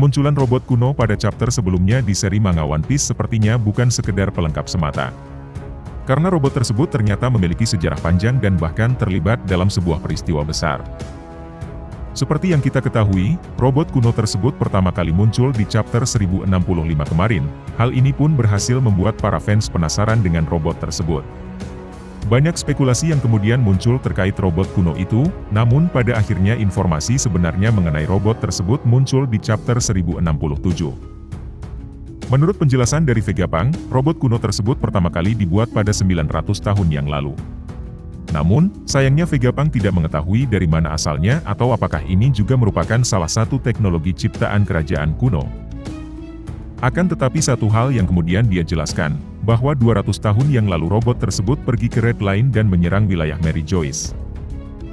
Kemunculan robot kuno pada chapter sebelumnya di seri manga One Piece sepertinya bukan sekedar pelengkap semata. Karena robot tersebut ternyata memiliki sejarah panjang dan bahkan terlibat dalam sebuah peristiwa besar. Seperti yang kita ketahui, robot kuno tersebut pertama kali muncul di chapter 1065 kemarin. Hal ini pun berhasil membuat para fans penasaran dengan robot tersebut. Banyak spekulasi yang kemudian muncul terkait robot kuno itu, namun pada akhirnya informasi sebenarnya mengenai robot tersebut muncul di chapter 1067. Menurut penjelasan dari Vegapunk, robot kuno tersebut pertama kali dibuat pada 900 tahun yang lalu. Namun, sayangnya Vegapunk tidak mengetahui dari mana asalnya atau apakah ini juga merupakan salah satu teknologi ciptaan kerajaan kuno. Akan tetapi satu hal yang kemudian dia jelaskan, bahwa 200 tahun yang lalu robot tersebut pergi ke Red Line dan menyerang wilayah Mary Joyce.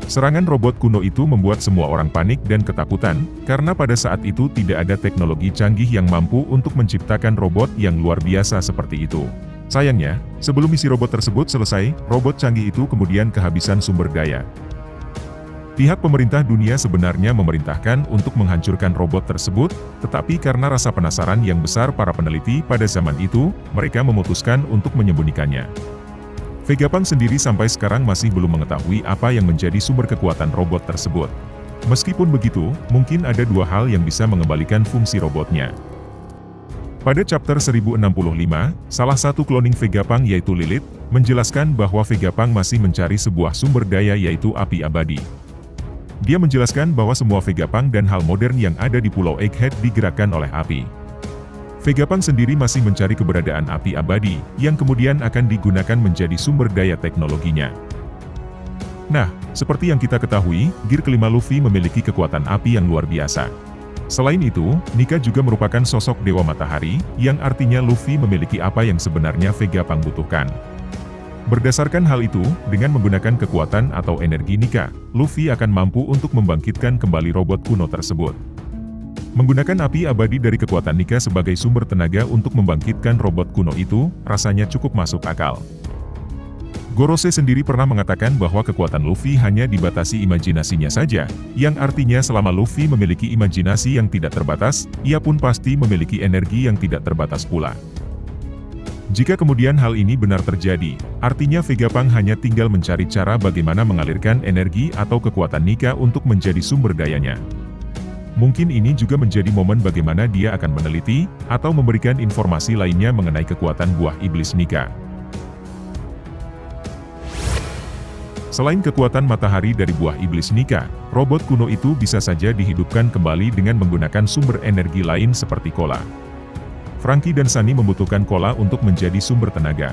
Serangan robot kuno itu membuat semua orang panik dan ketakutan, karena pada saat itu tidak ada teknologi canggih yang mampu untuk menciptakan robot yang luar biasa seperti itu. Sayangnya, sebelum misi robot tersebut selesai, robot canggih itu kemudian kehabisan sumber daya. Pihak pemerintah dunia sebenarnya memerintahkan untuk menghancurkan robot tersebut, tetapi karena rasa penasaran yang besar para peneliti pada zaman itu, mereka memutuskan untuk menyembunyikannya. Vegapunk sendiri sampai sekarang masih belum mengetahui apa yang menjadi sumber kekuatan robot tersebut. Meskipun begitu, mungkin ada dua hal yang bisa mengembalikan fungsi robotnya. Pada chapter 1065, salah satu cloning Vegapunk yaitu Lilith, menjelaskan bahwa Vegapunk masih mencari sebuah sumber daya yaitu api abadi. Dia menjelaskan bahwa semua Vegapunk dan hal modern yang ada di Pulau Egghead digerakkan oleh api. Vegapunk sendiri masih mencari keberadaan api abadi, yang kemudian akan digunakan menjadi sumber daya teknologinya. Nah, seperti yang kita ketahui, gear kelima Luffy memiliki kekuatan api yang luar biasa. Selain itu, Nika juga merupakan sosok Dewa Matahari, yang artinya Luffy memiliki apa yang sebenarnya Vegapunk butuhkan. Berdasarkan hal itu, dengan menggunakan kekuatan atau energi Nika, Luffy akan mampu untuk membangkitkan kembali robot kuno tersebut. Menggunakan api abadi dari kekuatan Nika sebagai sumber tenaga untuk membangkitkan robot kuno itu, rasanya cukup masuk akal. Gorose sendiri pernah mengatakan bahwa kekuatan Luffy hanya dibatasi imajinasinya saja, yang artinya selama Luffy memiliki imajinasi yang tidak terbatas, ia pun pasti memiliki energi yang tidak terbatas pula. Jika kemudian hal ini benar terjadi, artinya Vegapunk hanya tinggal mencari cara bagaimana mengalirkan energi atau kekuatan Nika untuk menjadi sumber dayanya. Mungkin ini juga menjadi momen bagaimana dia akan meneliti, atau memberikan informasi lainnya mengenai kekuatan buah iblis Nika. Selain kekuatan matahari dari buah iblis Nika, robot kuno itu bisa saja dihidupkan kembali dengan menggunakan sumber energi lain seperti cola. Franky dan Sunny membutuhkan cola untuk menjadi sumber tenaga.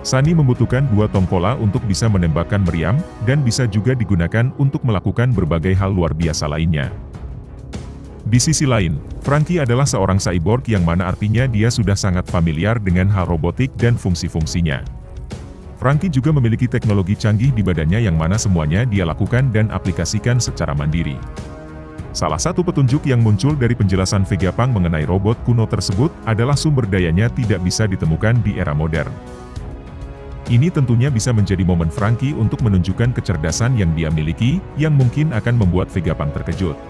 Sunny membutuhkan 2 tong cola untuk bisa menembakkan meriam, dan bisa juga digunakan untuk melakukan berbagai hal luar biasa lainnya. Di sisi lain, Franky adalah seorang cyborg yang mana artinya dia sudah sangat familiar dengan hal robotik dan fungsi-fungsinya. Franky juga memiliki teknologi canggih di badannya yang mana semuanya dia lakukan dan aplikasikan secara mandiri. Salah satu petunjuk yang muncul dari penjelasan Vegapunk mengenai robot kuno tersebut adalah sumber dayanya tidak bisa ditemukan di era modern. Ini tentunya bisa menjadi momen Franky untuk menunjukkan kecerdasan yang dia miliki, yang mungkin akan membuat Vegapunk terkejut.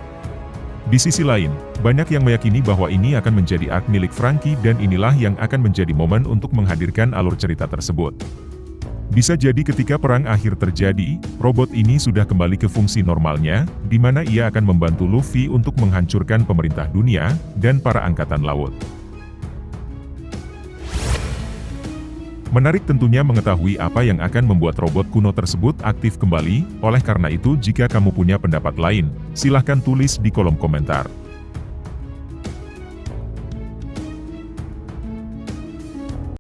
Di sisi lain, banyak yang meyakini bahwa ini akan menjadi arc milik Franky dan inilah yang akan menjadi momen untuk menghadirkan alur cerita tersebut. Bisa jadi ketika perang akhir terjadi, robot ini sudah kembali ke fungsi normalnya, di mana ia akan membantu Luffy untuk menghancurkan pemerintah dunia, dan para angkatan laut. Menarik tentunya mengetahui apa yang akan membuat robot kuno tersebut aktif kembali, oleh karena itu jika kamu punya pendapat lain, silahkan tulis di kolom komentar.